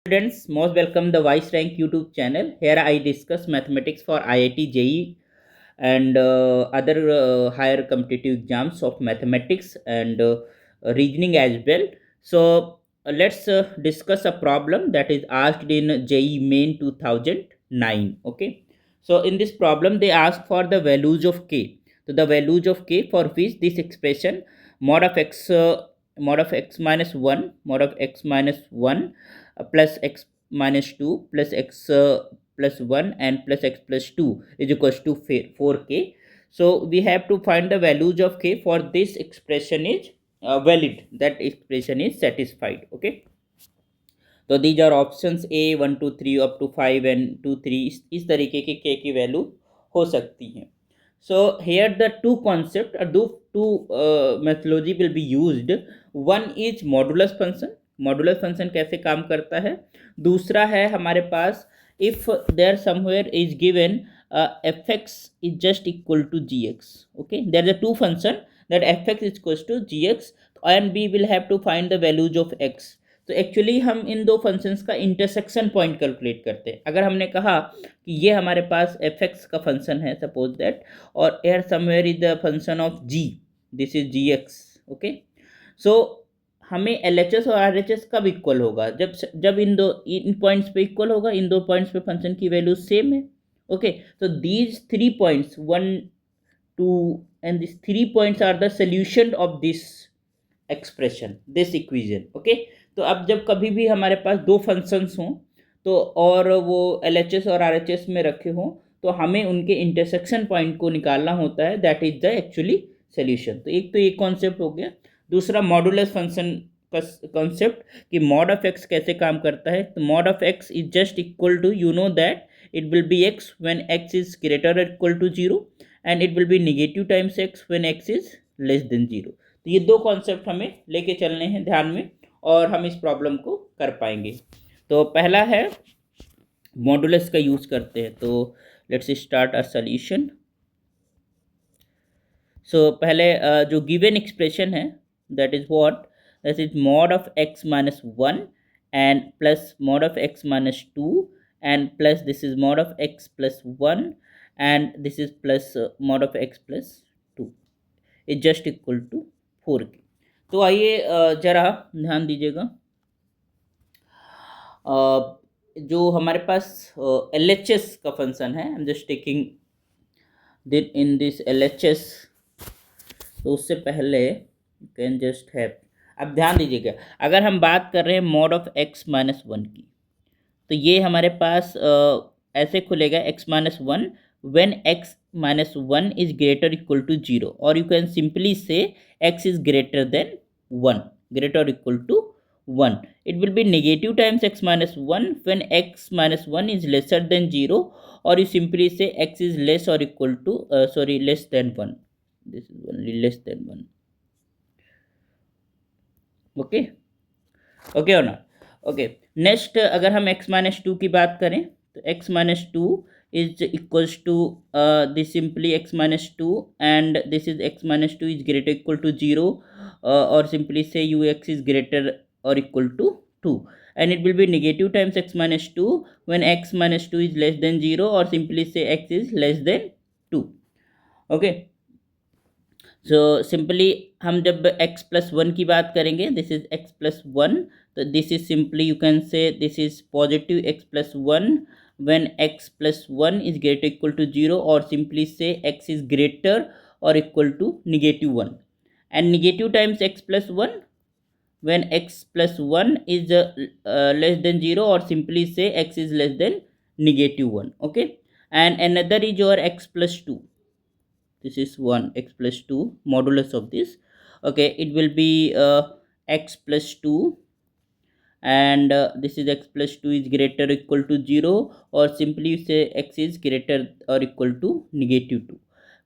Students, most welcome the Vice Rank YouTube channel. Here I discuss mathematics for IIT JEE and other higher competitive exams of mathematics and reasoning as well. So let's discuss a problem that is asked in JEE Main 2009. Okay. So in this problem they ask for the values of k. So the values of k for which this expression mod of x minus 1 mod of x minus 1 plus x minus 2 plus x plus 1 and plus x plus 2 is equals to 4k. So we have to find the values of k for this expression is valid, that expression is satisfied. Okay, तो these are options A 1 2 3 up to 5 and 2 3 इस तरीके के k की value हो सकती हैं. So here the two concept or two methodology will be used. One is modulus function. Modulus function कैसे काम करता है. दूसरा है हमारे पास if there somewhere is given f x is just equal to g x. Okay, there are two function that f x is equal to g x and we will have to find the values of x. तो actually हम इन दो functions का intersection point calculate करते हैं. अगर हमने कहा कि ये हमारे पास एफ एक्स का फंक्शन है सपोज दैट, और air somewhere is the function of g, this is g x. Okay, so हमें एल एच एस और आर एच एस कब इक्वल होगा, जब इन पॉइंट्स पे इक्वल होगा, इन दो पॉइंट्स पे फंक्शन की वैल्यू सेम है. ओके, तो these 3 points 1 2 and this 3 points are the solution of this expression, this equation. Okay, तो अब जब कभी भी हमारे पास दो फंक्शंस हों तो और वो एल एच एस और आर एच एस में रखे हों तो हमें उनके इंटरसेक्शन पॉइंट को निकालना होता है. That is the actually solution. तो एक तो ये कॉन्सेप्ट हो गया. दूसरा मॉडुलस फंक्शन का कॉन्सेप्ट कि मॉड ऑफ एक्स कैसे काम करता है. तो mod of x is just equal to, you know that it will be x when x is greater और equal to 0 and it will be negative times x when x is less than 0. तो ये दो concept हमें लेके चलने हैं ध्यान में और हम इस प्रॉब्लम को कर पाएंगे. तो पहला है मॉडुलस का यूज करते हैं. तो लेट्स स्टार्ट अ सॉल्यूशन. सो पहले जो गिवन एक्सप्रेशन है that is what, that is mod of x minus 1 and plus mod of x minus 2 and plus this is mod of x plus 1 and this is plus mod of x plus 2 is just equal to 4k. तो आइए जरा ध्यान दीजिएगा. जो हमारे पास L H S का function है, आई am just taking in this L H S. तो उससे पहले यू कैन जस्ट हैव, अब ध्यान दीजिएगा, अगर हम बात कर रहे हैं मॉड ऑफ एक्स माइनस 1 की, तो ये हमारे पास ऐसे खुलेगा x minus 1 when x minus 1 is greater equal to 0, और you can simply say x is greater than 1, greater equal to 1. It will be negative times x minus 1 when x minus 1 is lesser than 0, और you simply say x is less और equal to less than 1. This is only less than 1. Okay, okay और ना. Okay, next अगर हम x minus 2 की बात करें तो x minus 2 is equals to this simply x minus 2 and this is x minus 2 is greater equal to 0, और simply say you x is greater और equal to 2, and it will be negative times x minus 2 when x minus 2 is less than 0, or simply say x is less than 2. okay, so simply हम जब x plus 1 की बात करेंगे, this is x plus 1, तो this is simply you can say this is positive x plus 1 when x plus 1 is greater equal to 0, और simply say x is greater और equal to negative 1, and negative times x plus 1 when x plus 1 is less than 0, और simply say x is less than negative 1. Okay, and another is your x plus 2. This is 1 x plus 2 modulus of this. Okay, it will be x plus 2 and this is x plus 2 is greater or equal to 0, or simply you say x is greater or equal to negative 2.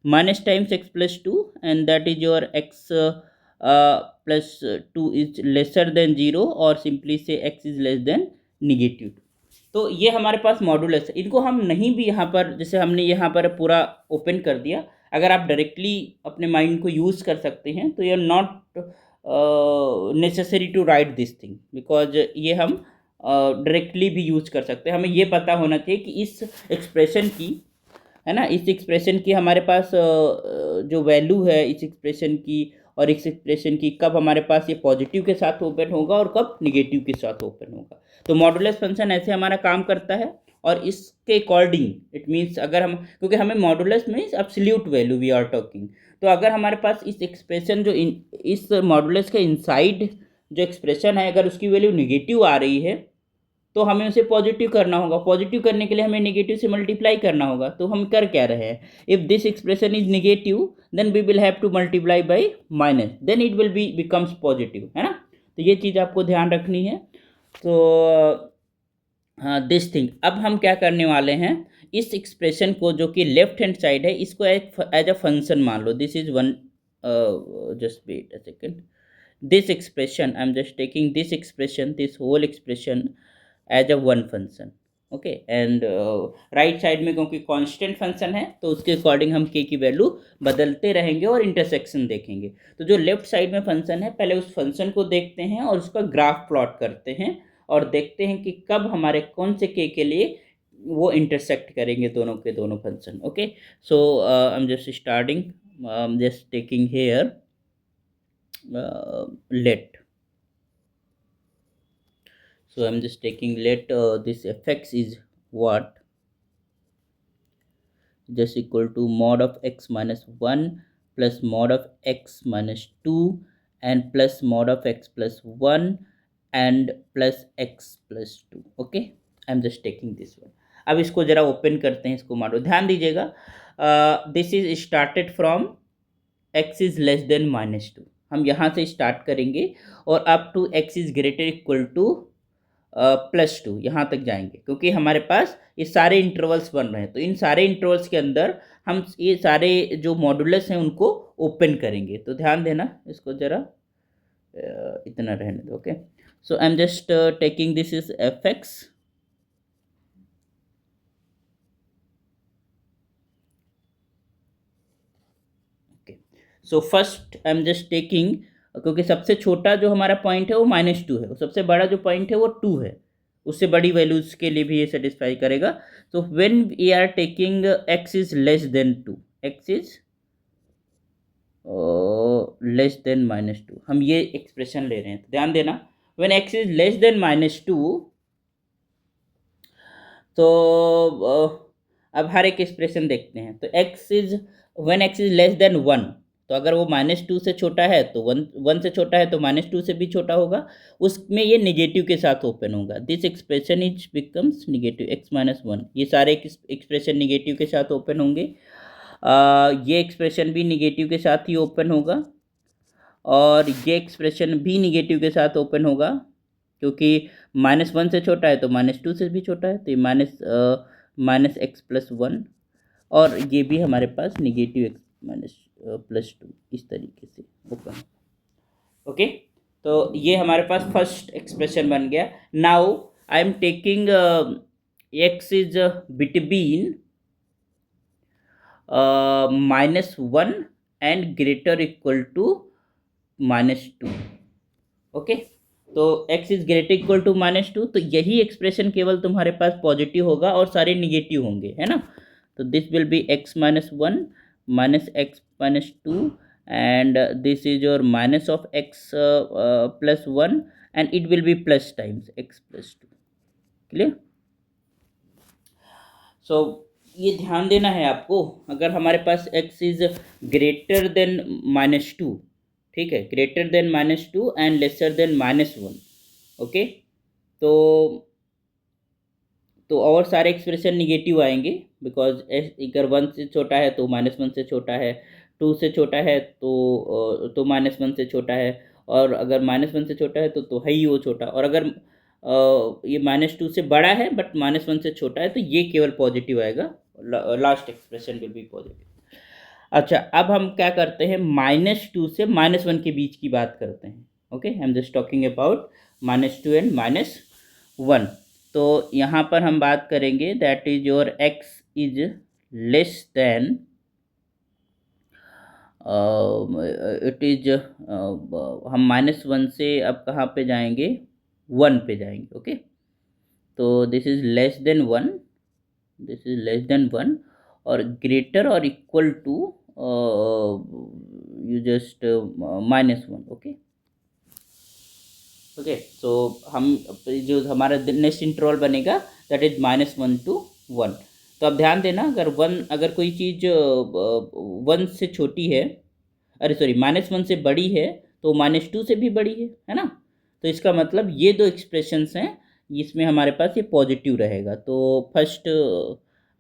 Minus times x plus 2 and that is your x plus 2 is lesser than 0, or simply say x is less than negative 2. तो ये हमारे पास modulus है. इनको हम नहीं भी यहाँ पर, जैसे हमने यहाँ पर पूरा ओपन कर दिया, अगर आप डायरेक्टली अपने माइंड को यूज़ कर सकते हैं तो you are not necessary to write this thing, because ये हम डायरेक्टली भी यूज कर सकते हैं। हमें ये पता होना चाहिए कि इस एक्सप्रेशन की, है ना, इस एक्सप्रेशन की हमारे पास जो वैल्यू है इस एक्सप्रेशन की और इस एक्सप्रेशन की, कब हमारे पास ये पॉजिटिव के साथ ओपन होगा और कब निगेटिव के साथ ओपन होगा। तो मॉडुलस फंक्शन ऐसे हमारा काम करता है। और इसके अकॉर्डिंग इट मीन्स, अगर हम, क्योंकि हमें modulus means absolute value we are talking, तो अगर हमारे पास इस एक्सप्रेशन जो इस मॉडुलस के इनसाइड जो एक्सप्रेशन है, अगर उसकी वैल्यू निगेटिव आ रही है तो हमें उसे पॉजिटिव करना होगा। पॉजिटिव करने के लिए हमें नेगेटिव से मल्टीप्लाई करना होगा। तो हम कर क्या रहे हैं, if this expression is negative then we will have to multiply by minus, then it will be becomes positive, है ना। तो ये चीज़ आपको ध्यान रखनी है। तो हाँ, दिस थिंग, अब हम क्या करने वाले हैं, इस एक्सप्रेशन को जो कि लेफ्ट हैंड साइड है इसको एज अ फंक्शन मान लो। This is one, just wait a second, this expression I'm just taking this expression, this whole expression as a one function, okay. And right side में क्योंकि constant function है तो उसके according हम k की value बदलते रहेंगे और इंटरसेक्शन देखेंगे। तो जो लेफ्ट साइड में फंक्शन है, पहले उस फंक्शन को देखते हैं और उसका ग्राफ प्लॉट करते हैं और देखते हैं कि कब हमारे कौन से k के लिए वो इंटरसेक्ट करेंगे दोनों के दोनों function, okay. So I am just starting, just taking here let, so I'm just taking let this fx is what, just equal to mod of x minus 1 plus mod of x minus 2 and plus mod of x plus 1 and plus x plus 2, okay। I'm just taking this one। अब इसको जरा open करते हैं, इसको मारो, ध्यान दीजिएगा। This is started from x is less than minus 2, हम यहाँ से स्टार्ट करेंगे और up to x is greater equal to +2 यहाँ तक जाएंगे, क्योंकि हमारे पास ये सारे इंटरवल्स बन रहे हैं। तो इन सारे इंटरवल्स के अंदर हम ये सारे जो मॉडुलस हैं उनको ओपन करेंगे। तो ध्यान देना, इसको जरा इतना रहने दो, okay. So I am just taking this is fx, okay. So first I am just taking, क्योंकि सबसे छोटा जो हमारा पॉइंट है वो -2 है, सबसे बड़ा जो पॉइंट है वो 2 है, उससे बड़ी वैल्यूज के लिए भी ये सेटिस्फाई करेगा। तो when we are taking x is less than 2, x is less than -2, हम ये एक्सप्रेशन ले रहे हैं। तो ध्यान देना, when x is less than -2, तो अब हर एक एक्सप्रेशन देखते हैं। तो x is, when x is less than 1, तो अगर वो -2 से छोटा है तो 1 से छोटा है तो -2 से भी छोटा होगा, उसमें ये निगेटिव के साथ ओपन होगा। This expression is becomes negative x minus 1, ये सारे एक्सप्रेशन निगेटिव के साथ ओपन होंगे। ये एक्सप्रेशन भी निगेटिव के साथ ही ओपन होगा और ये एक्सप्रेशन भी निगेटिव के साथ ओपन होगा, क्योंकि -1 से छोटा है तो -2 से भी छोटा है, तो ये माइनस एक्स प्लस 1, और ये भी हमारे पास निगेटिव एक्स माइनस +2, इस तरीके से ओपन, ओके। तो ये हमारे पास फर्स्ट एक्सप्रेशन बन गया। Now I am taking x is between -1 and greater equal to -2, okay. तो x is greater equal to -2, तो यही एक्सप्रेशन केवल तुम्हारे पास पॉजिटिव होगा और सारे निगेटिव होंगे, है ना। तो this will be x minus 1 minus x minus 2 and this is your minus of x plus 1 and it will be plus times x plus 2, clear। so ये ध्यान देना है आपको, अगर हमारे पास x इज ग्रेटर देन -2, ठीक है, greater than -2 and lesser than -1, okay, तो और सारे एक्सप्रेशन निगेटिव आएंगे, बिकॉज अगर 1 से छोटा है तो -1 से छोटा है, 2 से छोटा है तो -1 से छोटा है, और अगर -1 से छोटा है तो है ही वो छोटा, और अगर ये -2 से बड़ा है बट -1 से छोटा है तो ये केवल पॉजिटिव आएगा, last expression will be positive. अच्छा, अब हम क्या करते हैं, -2 से -1 के बीच की बात करते हैं, okay. I am just talking about -2 and -1। तो यहाँ पर हम बात करेंगे that is your x is less then, it is, हम -1 से अब कहाँ पे जाएंगे, 1 पे जाएंगे, ओके। तो this is less than 1, this is less than 1 और ग्रेटर और equal to you just -1. Okay okay, तो हम जो हमारा नेक्स्ट इंटरवल बनेगा दैट इज -1 to 1. तो अब ध्यान देना, अगर कोई चीज़ 1 से छोटी है, अरे सॉरी -1 से बड़ी है तो -2 से भी बड़ी है ना. तो इसका मतलब ये दो एक्सप्रेशंस हैं, इसमें हमारे पास ये पॉजिटिव रहेगा. तो फर्स्ट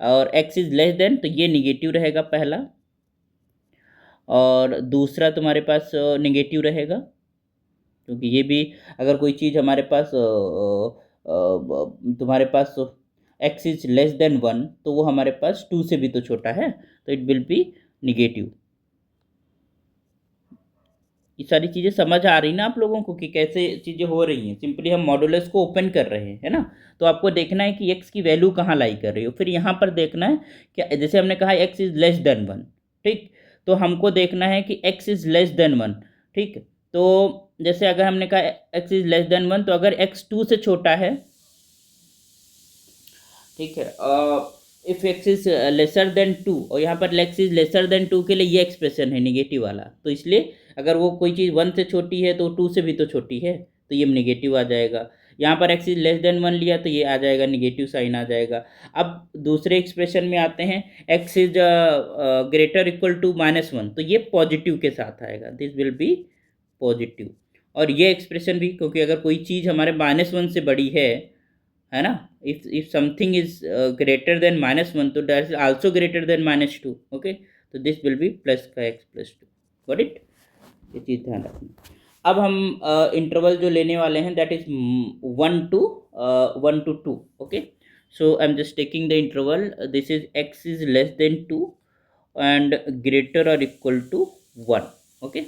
और x इज लेस देन, तो ये निगेटिव रहेगा पहला, और दूसरा तुम्हारे पास निगेटिव रहेगा, क्योंकि ये भी अगर कोई चीज़ हमारे पास तुम्हारे पास x इज लेस देन 1 तो वो हमारे पास 2 से भी तो छोटा है, तो इट विल बी निगेटिव. ये सारी चीज़ें समझ आ रही ना आप लोगों को कि कैसे चीज़ें हो रही हैं. सिंपली हम मॉडुलस को ओपन कर रहे हैं, है ना. तो आपको देखना है कि x की वैल्यू कहाँ लाई कर रही हो. फिर यहाँ पर देखना है कि जैसे हमने कहा x इज़ लेस देन 1, ठीक, तो हमको देखना है कि x इज़ लेस देन 1, ठीक. तो जैसे अगर हमने कहा x इज़ लेस देन 1, तो अगर x 2 से छोटा है, ठीक है, if x is lesser then 2, और यहाँ पर x इज लेसर देन 2 के लिए ये एक्सप्रेशन है निगेटिव वाला. तो इसलिए अगर वो कोई चीज़ 1 से छोटी है तो 2 से भी तो छोटी है, तो ये निगेटिव आ जाएगा. यहाँ पर x इज लेस देन 1 लिया तो ये आ जाएगा, निगेटिव साइन आ जाएगा. अब दूसरे एक्सप्रेशन में आते हैं, x is greater equal to -1, तो ये पॉजिटिव के साथ आएगा, दिस विल बी पॉजिटिव. और ये एक्सप्रेशन भी, क्योंकि अगर कोई चीज़ हमारे -1 से बड़ी है ना, if something is greater than -1 तो that is also greater than -2. Okay, तो दिस विल बी प्लस का x प्लस 2. गॉट इट, ये चीज़ ध्यान रखना. अब हम इंटरवल जो लेने वाले हैं that is 1 to 2. Okay, so I am just taking the interval, this is x is less than 2 and greater और इक्वल टू 1. ओके,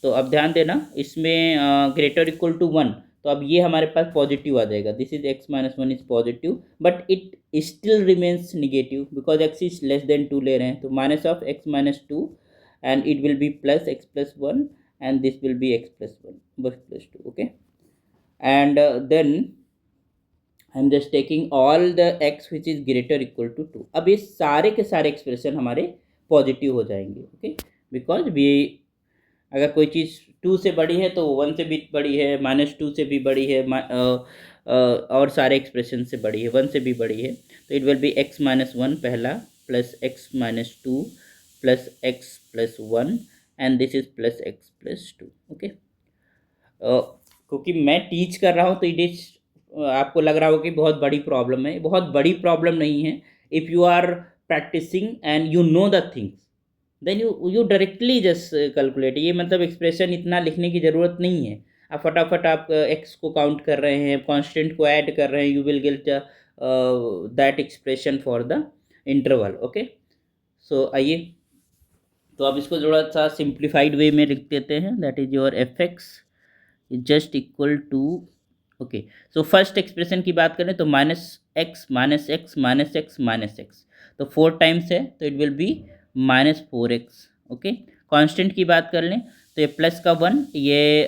तो अब ध्यान देना, इसमें ग्रेटर इक्वल टू 1, तो अब ये हमारे पास पॉजिटिव आ जाएगा, this is x-1 is positive, but it still remains negative because x is less than 2 ले रहे हैं. तो minus of x-2 and it will be plus x plus 1 and this will be x plus 2. Okay, and then I am just taking all the x which is greater equal to 2. अब ये सारे के सारे expression हमारे positive हो जाएंगे. Okay, because we अगर कोई चीज़ 2 से बड़ी है तो 1 से भी बड़ी है, -2 से भी बड़ी है, और सारे एक्सप्रेशन से बड़ी है, 1 से भी बड़ी है. तो इट विल बी x-1 पहला plus x-2 plus x plus 1 and this is plus x plus 2. Okay, क्योंकि मैं टीच कर रहा हूँ तो इट इज आपको लग रहा हो कि बहुत बड़ी प्रॉब्लम है. बहुत बड़ी प्रॉब्लम नहीं है. If you are practicing and you know the things then you directly just calculate. ये मतलब एक्सप्रेशन इतना लिखने की ज़रूरत नहीं है. आप फटाफट आप x को काउंट कर रहे हैं, कांस्टेंट को ऐड कर रहे हैं, you will get that expression for the interval. Okay, so आइए, तो अब इसको थोड़ा सा सिंप्लीफाइड वे में लिख देते हैं, that is your fx is just equal to. Okay, so first expression की बात करें तो -x minus x minus x minus x, तो 4 टाइम्स है तो it will be -4x. Okay, constant की बात कर लें तो ये प्लस का 1, ये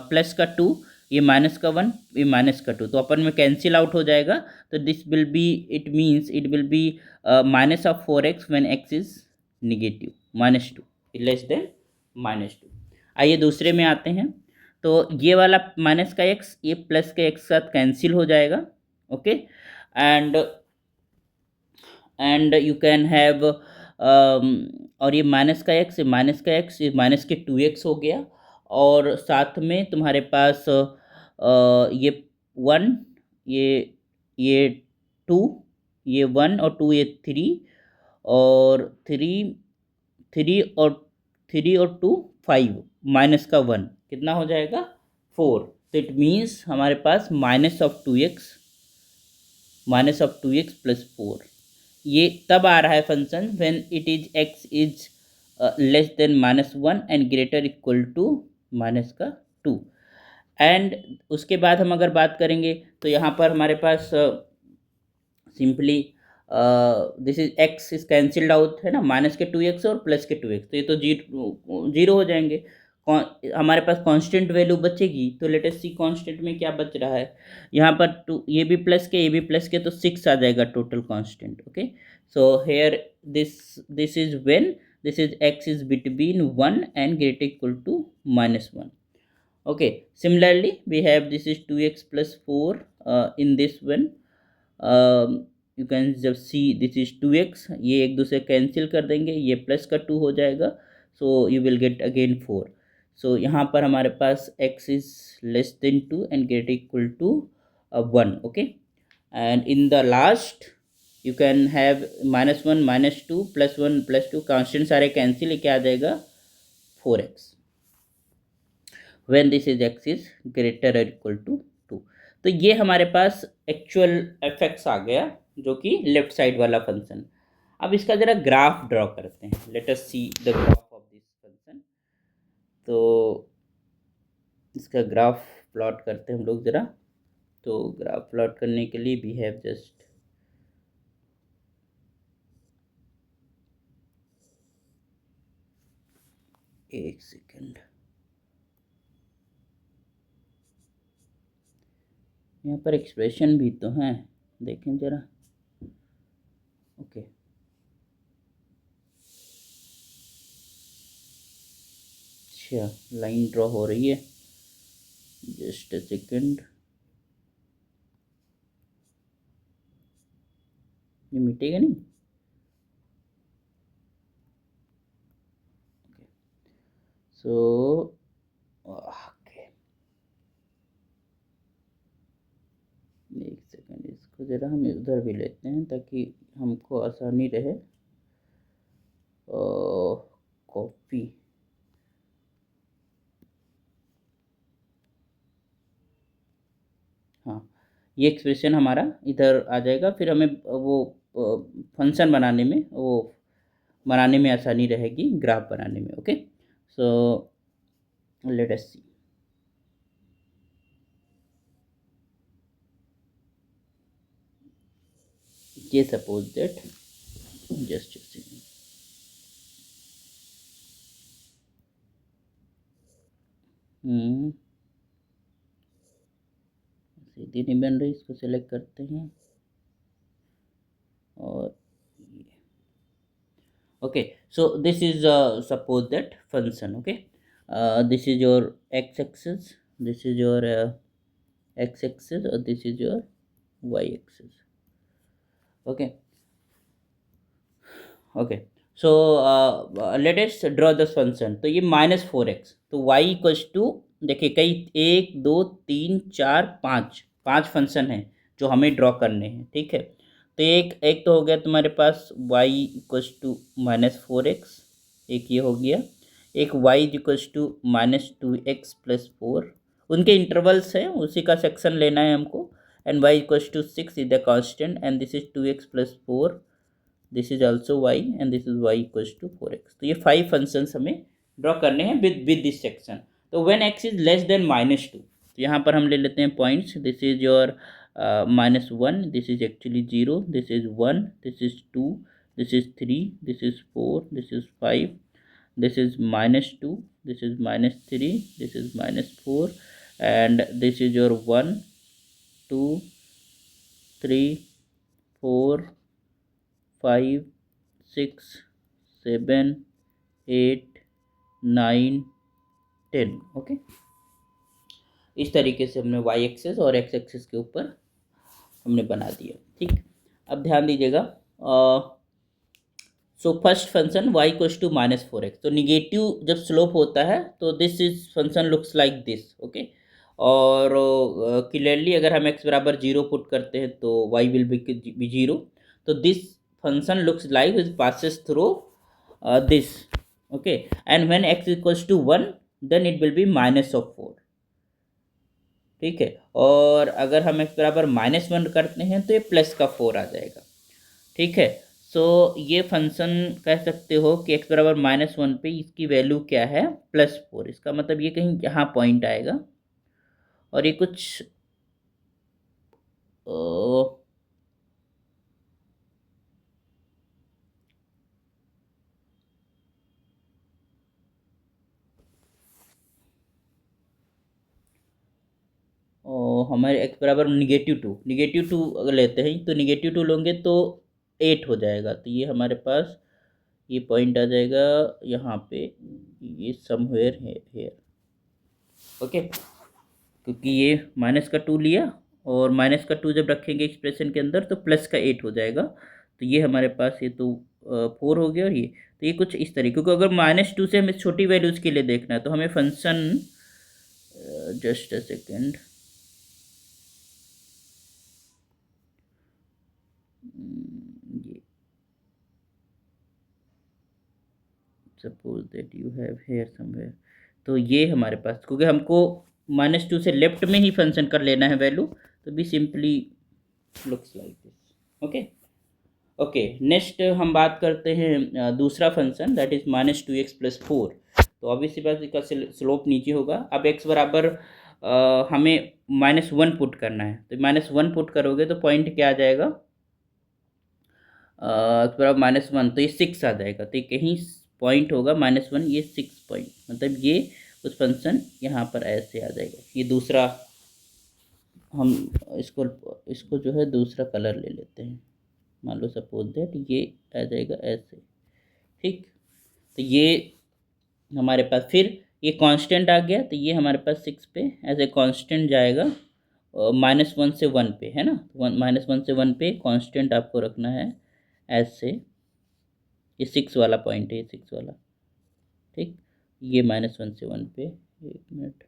प्लस का 2, ये माइनस का 1, ये माइनस का 2, तो अपन में कैंसिल आउट हो जाएगा. तो this will B, it means it will B minus of 4x when x is negative, -2 less than -2. आइए दूसरे में आते हैं, तो ये वाला माइनस का x ये प्लस के x साथ कैंसिल हो जाएगा. Okay, and you can have और ये माइनस का x ये माइनस के 2x हो गया, और साथ में तुम्हारे पास ये 1, ये 2, ये 1 और 2, ये 3 और 3 और 2 5, माइनस का 1 कितना हो जाएगा 4. तो इट मीन्स हमारे पास माइनस ऑफ 2x प्लस 4. ये तब आ रहा है function when it is x is less than -1 and greater equal to minus का 2. एंड उसके बाद हम अगर बात करेंगे तो यहाँ पर हमारे पास simply this is x is cancelled out है ना, माइनस के 2x और प्लस के 2x, तो ये तो जीरो हो जाएंगे. हमारे पास कांस्टेंट वैल्यू बचेगी, तो लेट अस सी कांस्टेंट में क्या बच रहा है। यहाँ पर टू, ये भी प्लस के, ये भी प्लस के, तो 6 आ जाएगा total constant. Okay, so here this is when this is x is between 1 and greater equal to -1। okay, similarly we have this is 2x plus 4 in this one. You can just see this is 2x, ये एक दूसरे cancel कर देंगे, ये plus का 2 हो जाएगा, so you will get again 4. so यहाँ पर हमारे पास x is less than 2 and get equal to 1. okay, and in the last you can have -1 -2 +1 +2, constant सारे कैंसिल, ये क्या आ जाएगा 4x when this is x is greater or equal to 2. तो ये हमारे पास एक्चुअल एफेक्ट्स आ गया, जो कि लेफ्ट साइड वाला फंक्शन। अब इसका जरा ग्राफ ड्रॉ करते हैं, let us see the graph of this function. तो इसका ग्राफ प्लॉट करते हैं हम लोग जरा। तो ग्राफ प्लॉट करने के लिए वी हैव जस्ट एक सेकेंड, यहाँ पर एक्सप्रेशन भी तो हैं, देखें जरा। ओके, अच्छा लाइन ड्रॉ हो रही है, जस्ट अ सेकेंड, ये मिटेगा नहीं। सो ओके, एक सेकेंड, इसको ज़रा हम उधर भी लेते हैं ताकि हमको आसानी रहे। कॉपी, हाँ, ये एक्सप्रेशन हमारा इधर आ जाएगा, फिर हमें वो फंक्शन बनाने में आसानी रहेगी, ग्राफ बनाने में। ओके, सो लेट अस सी। ये सपोज दैट जस्ट सीधी नहीं बन रही, इसको सेलेक्ट करते हैं और okay, so this is suppose that function. okay, this is your x-axis, this is your x-axis, or this is your y-axis. okay, okay, so let us draw this function। तो ये -4x, तो y equals to, देखिए कई 1 2 3 4 5 5 function हैं जो हमें draw करने हैं। ठीक है, तो एक एक तो हो गया तुम्हारे पास y इक्वल्स टू -4x, एक ये हो गया, एक y इक्वल्स टू -2x + 4, उनके इंटरवल्स हैं, उसी का सेक्शन लेना है हमको, and y equals to 6 is the constant, and this is 2x + 4, this is also y, and this is y equals to 4x। तो ये 5 फंक्शंस हमें ड्रॉ करने हैं विद दिस सेक्शन। तो when x is less than -2, तो यहाँ पर हम ले लेते हैं points, this is your -1, this is actually 0, this is 1, this is 2, this is 3, this is 4, this is 5, this is -2, this is -3, this is -4, and this is your 1 2 3 4 5 6 7 8 9 10। ओके, इस तरीके से हमने y एक्सेस और x एक्सेस के ऊपर हमने बना दिया। ठीक, अब ध्यान दीजिएगा, so first function y equals to -4x, तो निगेटिव जब स्लोप होता है तो this is function looks like this. Okay, और क्लियरली अगर हम x बराबर 0 पुट करते हैं तो y विल बी 0, तो this function looks like it passes through this. Okay, and when x equals to 1 then it will be -4। ठीक है, और अगर हम x बराबर -1 करते हैं तो ये प्लस का 4 आ जाएगा। ठीक है, सो ये फंक्शन कह सकते हो कि x बराबर -1 पे इसकी वैल्यू क्या है, +4, इसका मतलब ये कहीं यहाँ पॉइंट आएगा, और ये कुछ हमारे x बराबर -2 अगर लेते हैं तो -2 लोगे तो 8 हो जाएगा। तो ये हमारे पास ये पॉइंट आ जाएगा यहाँ पे, ये समवेयर है हेयर। ओके, क्योंकि ये -2 लिया और -2 जब रखेंगे एक्सप्रेशन के अंदर तो +8 हो जाएगा। तो ये हमारे पास ये तो 4 हो गया। और ये तो ये कुछ इस तरीके, क्योंकि अगर -2 से हमें छोटी वैल्यूज़ के लिए देखना है तो हमें फंक्शन जस्ट अ सेकेंड, ये suppose that you have hair somewhere. तो ये हमारे पास, क्योंकि हमको -2 से लेफ्ट में ही फंक्शन कर लेना है वैल्यू, तो भी simply looks like this. Okay okay, next हम बात करते हैं दूसरा फंक्शन, दैट इज -2x+4। तो ऑब्वियसली बात इसका स्लोप नीचे होगा। अब x बराबर हमें -1 पुट करना है, तो -1 पुट करोगे तो पॉइंट क्या आ जाएगा, x बराबर -1 तो ये 6 आ जाएगा। तो ये कहीं पॉइंट होगा -1, ये 6 पॉइंट, मतलब ये उस फंक्शन यहाँ पर ऐसे आ जाएगा। ये दूसरा, हम इसको जो है दूसरा कलर ले लेते हैं, मान लो सपोज दैट ये आ जाएगा ऐसे। ठीक, तो ये हमारे पास फिर ये कांस्टेंट आ गया, तो ये हमारे पास 6 पे एज ए कांस्टेंट जाएगा, -1 से 1 पे है ना। -1 से 1 पे कांस्टेंट आपको रखना है ऐसे। ये 6 वाला पॉइंट है, ये 6 वाला। ठीक, ये -1 से 1 पे, 1 मिनट,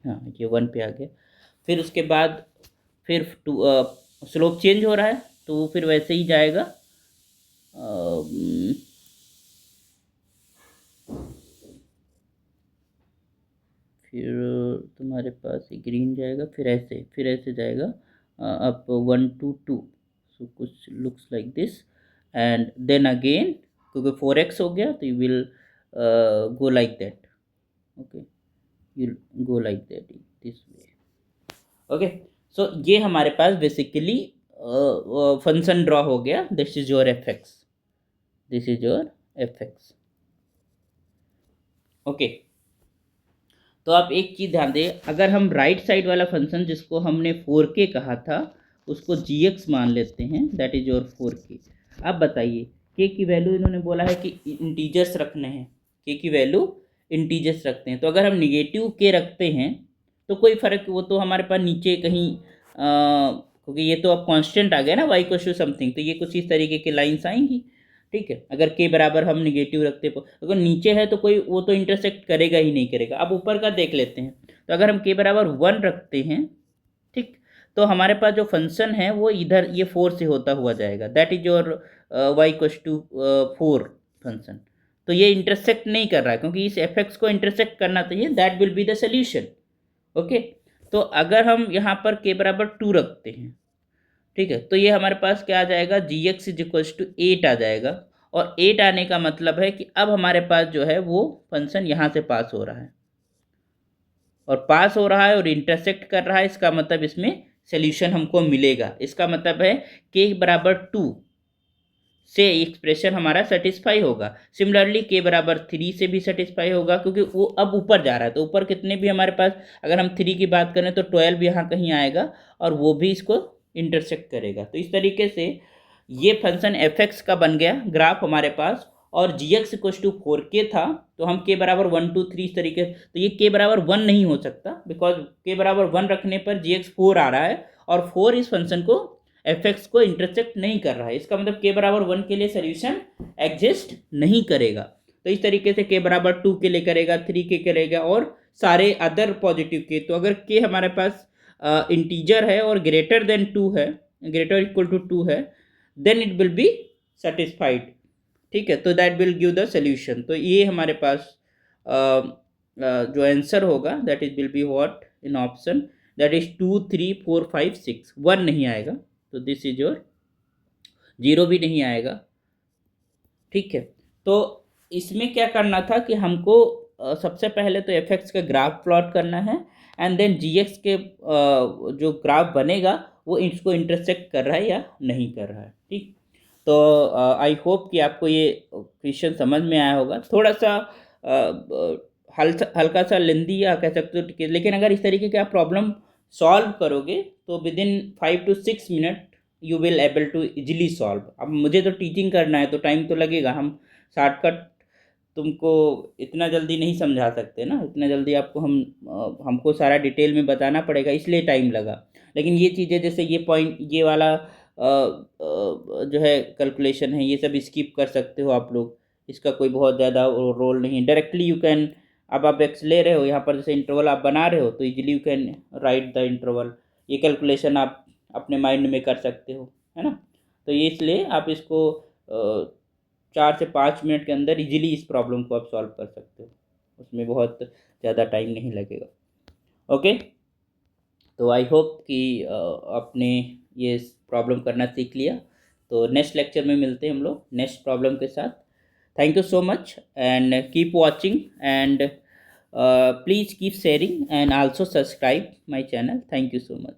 हाँ ये 1 पे आ गया। फिर उसके बाद फिर स्लोप चेंज हो रहा है तो वो फिर वैसे ही जाएगा, फिर तुम्हारे पास ये ग्रीन जाएगा, फिर ऐसे जाएगा अप 1 to 2, सो कुछ looks like this. And then again क्योंकि 4x हो गया तो you will go like that. Okay, you go like that this way. Okay, so ये हमारे पास बेसिकली फंक्शन ड्रॉ हो गया। This is your f x. Okay, तो आप एक चीज़ ध्यान दें, अगर हम राइट साइड वाला फंक्शन जिसको हमने 4k कहा था उसको gx मान लेते हैं, दैट इज योर 4k। अब बताइए k की वैल्यू इन्होंने बोला है कि इंटीजर्स रखने हैं, k की वैल्यू इंटीजर्स रखते हैं। तो अगर हम नेगेटिव k रखते हैं तो कोई फ़र्क, वो तो हमारे पास नीचे कहीं क्योंकि ये तो अब कांस्टेंट आ गया ना y इक्वल टू समथिंग, तो ये कुछ इस तरीके की लाइन्स आएंगी। ठीक है, अगर k बराबर हम निगेटिव रखते, अगर नीचे है तो कोई वो तो इंटरसेक्ट करेगा ही नहीं करेगा। अब ऊपर का देख लेते हैं, तो अगर हम k बराबर 1 रखते हैं, ठीक, तो हमारे पास जो फंक्शन है वो इधर ये 4 से होता हुआ जाएगा, that is your y equal to 4 function. तो ये इंटरसेक्ट नहीं कर रहा है क्योंकि इस एफ एक्स को इंटरसेक्ट करना चाहिए, that will be the solution. Okay, तो अगर हम यहाँ पर k बराबर 2 रखते हैं, ठीक है, तो ये हमारे पास क्या आ जाएगा, जी एक्स इज इक्वल टू 8 आ जाएगा। और 8 आने का मतलब है कि अब हमारे पास जो है वो फंक्शन यहाँ से पास हो रहा है, और पास हो रहा है और इंटरसेक्ट कर रहा है, इसका मतलब इसमें सोल्यूशन हमको मिलेगा। इसका मतलब है k बराबर 2 से एक्सप्रेशन हमारा सेटिस्फाई होगा। सिमिलरली k बराबर 3 से भी सेटिस्फाई होगा, क्योंकि वो अब ऊपर जा रहा है, तो ऊपर कितने भी हमारे पास, अगर हम 3 की बात करें तो 12 यहाँ कहीं आएगा और वो भी इसको इंटरसेक्ट करेगा। तो इस तरीके से ये फंक्शन एफ एक्स का बन गया ग्राफ हमारे पास, और जी एक्स इक्व टू 4k था, तो हम k बराबर 1 2 3 इस तरीके, तो ये k बराबर 1 नहीं हो सकता, बिकॉज k बराबर 1 रखने पर जी एक्स 4 आ रहा है और 4 इस फंक्शन को एफ एक्स को इंटरसेक्ट नहीं कर रहा है। इसका मतलब k बराबर 1 के लिए सोल्यूशन एग्जिस्ट नहीं करेगा। तो इस तरीके से k बराबर 2 के लिए करेगा, 3 के करेगा और सारे अदर पॉजिटिव के। तो अगर k हमारे पास इंटीजर है और ग्रेटर देन 2 है, ग्रेटर इक्वल टू 2 है, then it will be satisfied. ठीक है, तो that will give the solution. तो ये हमारे पास जो आंसर होगा that is will be what in option, that is 2 3 4 5 6, 1 नहीं आएगा, तो दिस इज योर 0 भी नहीं आएगा। ठीक है, तो इसमें क्या करना था कि हमको सबसे पहले तो एफ एक्स का ग्राफ प्लॉट करना है, एंड देन जी एक्स के जो ग्राफ बनेगा वो इसको इंटरसेक्ट कर रहा है या नहीं कर रहा है। ठीक, तो आई होप कि आपको ये क्वेश्चन समझ में आया होगा। थोड़ा सा हल्का सा लेंदी या कह सकते हो, लेकिन अगर इस तरीके की आप प्रॉब्लम सॉल्व करोगे तो within 5 to 6 minute you will able to easily solve. अब मुझे तो टीचिंग करना है तो टाइम तो लगेगा, हम शॉर्टकट तुमको इतना जल्दी नहीं समझा सकते ना, इतना जल्दी आपको हमको सारा डिटेल में बताना पड़ेगा, इसलिए टाइम लगा। लेकिन ये चीज़ें जैसे ये पॉइंट, ये वाला जो है कैलकुलेशन है, ये सब स्किप कर सकते हो आप लोग, इसका कोई बहुत ज़्यादा रोल नहीं। डायरेक्टली यू कैन, अब आप एक्स ले रहे हो यहाँ पर, जैसे इंटरवल आप बना रहे हो तो easily you can write the interval, ये कैलकुलेशन आप अपने माइंड में कर सकते हो, है ना। तो ये इसलिए आप इसको 4 से 5 मिनट के अंदर इजीली इस प्रॉब्लम को आप सॉल्व कर सकते हो, उसमें बहुत ज़्यादा टाइम नहीं लगेगा। ओके, तो आई होप कि आपने ये प्रॉब्लम करना सीख लिया। तो नेक्स्ट लेक्चर में मिलते हैं हम लोग नेक्स्ट प्रॉब्लम के साथ। Thank you so much and keep watching and please keep sharing and also subscribe my channel. Thank you so much.